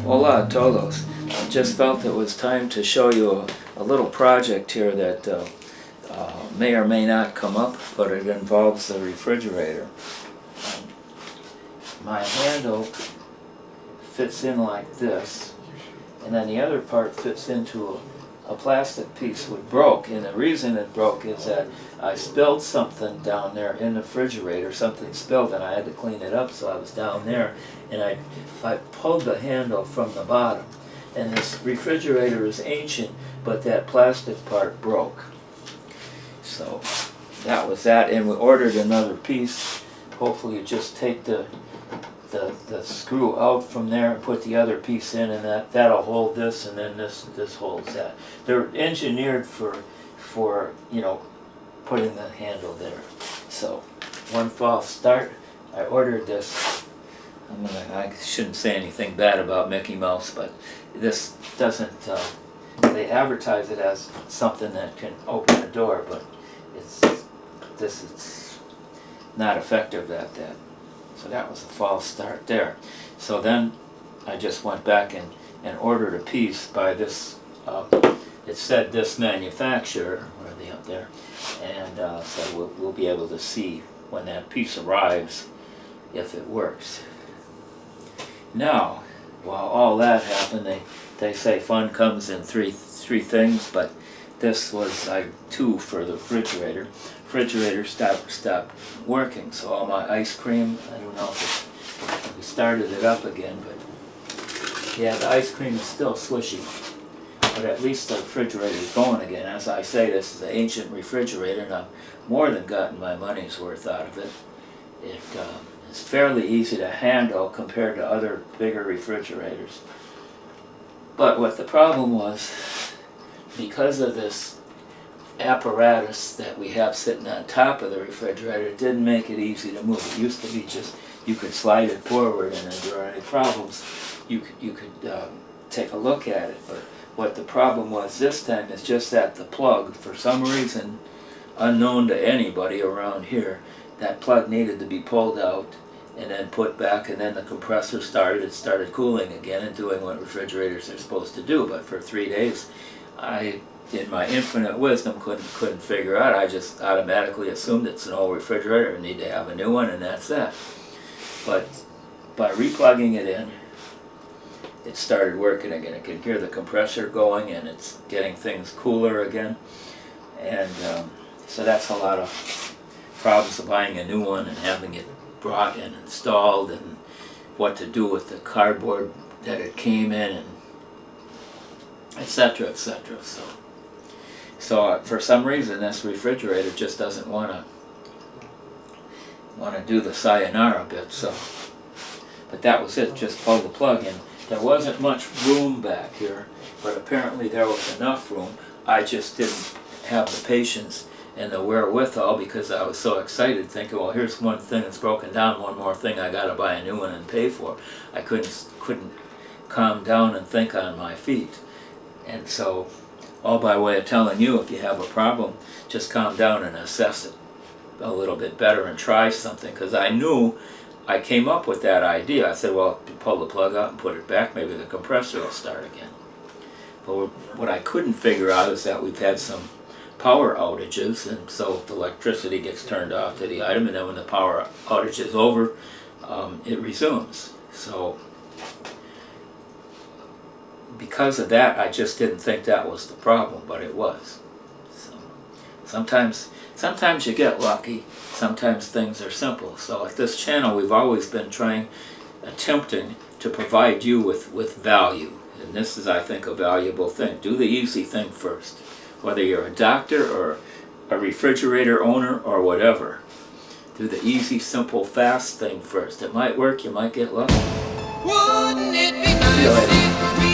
Hola a todos. I just felt it was time to show you a little project here that may or may not come up, but it involves the refrigerator. My handle fits in like this, and then the other part fits into a plastic piece which broke, and the reason it broke is that I spilled something down there in the refrigerator. Something spilled and I had to clean it up, so I was down there and I pulled the handle from the bottom, and this refrigerator is ancient, but that plastic part broke. So that was that, and we ordered another piece. Hopefully you just take the screw out from there and put the other piece in, and that'll hold this, and then this holds that. They're engineered for you know, putting the handle there. So one false start, I ordered this. I shouldn't say anything bad about Mickey Mouse, but this doesn't, they advertise it as something that can open the door, but it's not effective at that. So that was a false start there. So then I just went back and ordered a piece by this, it said this manufacturer, where are they up there, and so we'll be able to see when that piece arrives if it works. Now, while all that happened, they say fun comes in three things, but this was like two for the refrigerator. Refrigerator stopped working, so all my ice cream, I don't know if we started it up again, but yeah, the ice cream is still swishy, but at least the refrigerator is going again. As I say, this is an ancient refrigerator, and I've more than gotten my money's worth out of it. It's fairly easy to handle compared to other bigger refrigerators. But what the problem was, because of this apparatus that we have sitting on top of the refrigerator, it didn't make it easy to move. It used to be just, you could slide it forward, and if there were any problems, you could take a look at it. But what the problem was this time is just that the plug, for some reason unknown to anybody around here, that plug needed to be pulled out and then put back, and then the compressor started cooling again and doing what refrigerators are supposed to do. But for 3 days, I, in my infinite wisdom, couldn't figure out. I just automatically assumed it's an old refrigerator and need to have a new one, and that's that. But by replugging it in, it started working again. I could hear the compressor going, and it's getting things cooler again. And so that's a lot of problems of buying a new one and having it brought and installed, and what to do with the cardboard that it came in, and etc., etc. So for some reason this refrigerator just doesn't want to do the sayonara bit. So, but that was it. Just pull the plug in. There wasn't much room back here, but apparently there was enough room. I just didn't have the patience and the wherewithal, because I was so excited, thinking, well, here's one thing that's broken down, one more thing I got to buy a new one and pay for. I couldn't calm down and think on my feet. And so, all by way of telling you, if you have a problem, just calm down and assess it a little bit better and try something. Because I knew, I came up with that idea. I said, well, pull the plug out and put it back, maybe the compressor will start again. But what I couldn't figure out is that we've had some power outages, and so the electricity gets turned off to the item, and then when the power outage is over, it resumes. So because of that, I just didn't think that was the problem, but it was. So sometimes you get lucky, sometimes things are simple. So at this channel, we've always been attempting to provide you with value, and this is, I think, a valuable thing. Do the easy thing first. Whether you're a doctor or a refrigerator owner or whatever, do the easy, simple, fast thing first. It might work, you might get lucky. Wouldn't it be nice if we